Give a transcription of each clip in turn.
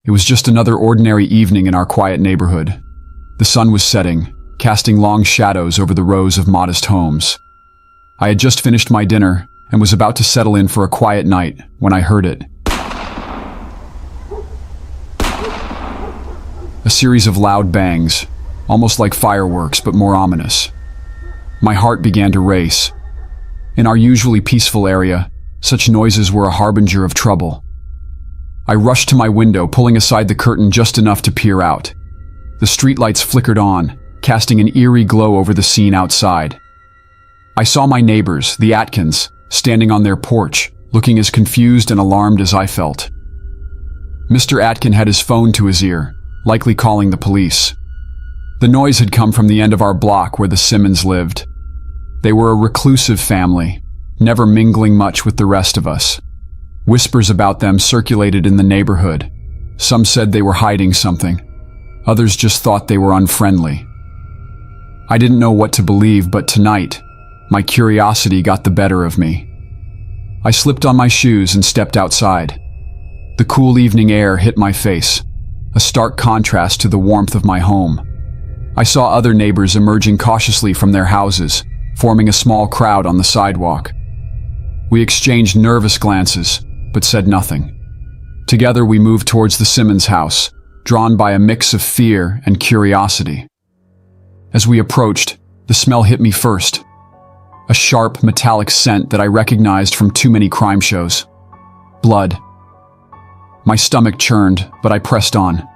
It was just another ordinary evening in our quiet neighborhood. The sun was setting, casting long shadows over the rows of modest homes. I had just finished my dinner and was about to settle in for a quiet night when I heard it. A series of loud bangs, almost like fireworks but more ominous. My heart began to race. In our usually peaceful area, such noises were a harbinger of trouble. I rushed to my window, pulling aside the curtain just enough to peer out. The streetlights flickered on, casting an eerie glow over the scene outside. I saw my neighbors, the Atkins, standing on their porch, looking as confused and alarmed as I felt. Mr. Atkin had his phone to his ear, likely calling the police. The noise had come from the end of our block where the Simmons lived. They were a reclusive family, never mingling much with the rest of us. Whispers about them circulated in the neighborhood. Some said they were hiding something. Others just thought they were unfriendly. I didn't know what to believe, but tonight, my curiosity got the better of me. I slipped on my shoes and stepped outside. The cool evening air hit my face, a stark contrast to the warmth of my home. I saw other neighbors emerging cautiously from their houses, forming a small crowd on the sidewalk. We exchanged nervous glances, but said nothing. Together we moved towards the Simmons house, drawn by a mix of fear and curiosity. As we approached, the smell hit me first. A sharp, metallic scent that I recognized from too many crime shows. Blood. My stomach churned, but I pressed on.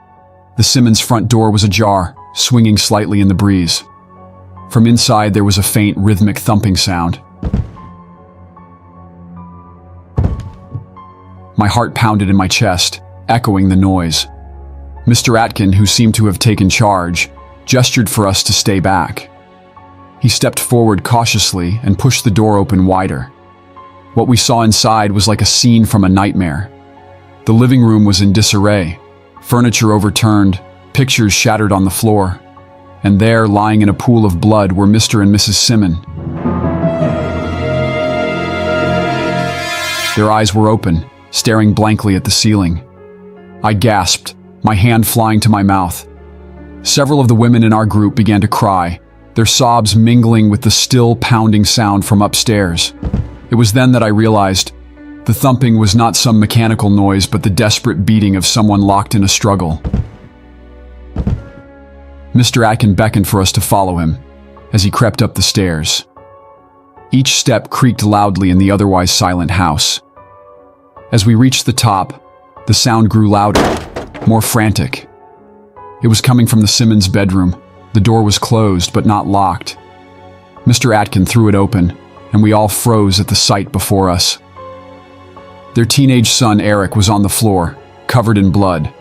The Simmons' front door was ajar, swinging slightly in the breeze. From inside there was a faint, rhythmic thumping sound. My heart pounded in my chest, echoing the noise. Mr. Atkin, who seemed to have taken charge, gestured for us to stay back. He stepped forward cautiously and pushed the door open wider. What we saw inside was like a scene from a nightmare. The living room was in disarray, furniture overturned, pictures shattered on the floor. And there, lying in a pool of blood, were Mr. and Mrs. Simmons. Their eyes were open, staring blankly at the ceiling. I gasped, my hand flying to my mouth. Several of the women in our group began to cry, their sobs mingling with the still pounding sound from upstairs. It was then that I realized the thumping was not some mechanical noise, but the desperate beating of someone locked in a struggle. Mr. Atkin beckoned for us to follow him as he crept up the stairs. Each step creaked loudly in the otherwise silent house. As we reached the top, the sound grew louder, more frantic. It was coming from the Simmons' bedroom. The door was closed but not locked. Mr. Atkin threw it open, and we all froze at the sight before us. Their teenage son Eric was on the floor, covered in blood.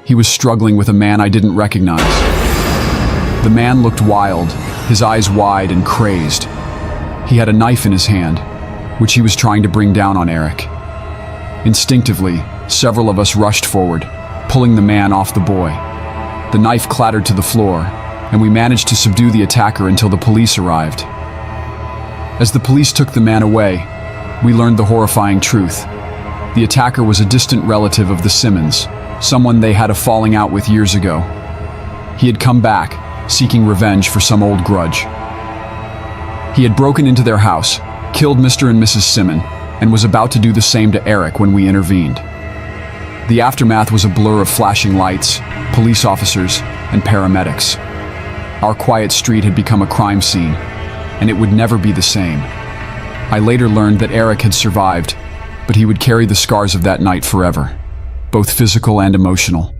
He was struggling with a man I didn't recognize. The man looked wild, his eyes wide and crazed. He had a knife in his hand, which he was trying to bring down on Eric. Instinctively, several of us rushed forward, pulling the man off the boy. The knife clattered to the floor, and we managed to subdue the attacker until the police arrived. As the police took the man away, we learned the horrifying truth. The attacker was a distant relative of the Simmons, someone they had a falling out with years ago. He had come back, seeking revenge for some old grudge. He had broken into their house, killed Mr. and Mrs. Simmons, and was about to do the same to Eric when we intervened. The aftermath was a blur of flashing lights, police officers, and paramedics. Our quiet street had become a crime scene, and it would never be the same. I later learned that Eric had survived, but he would carry the scars of that night forever, both physical and emotional.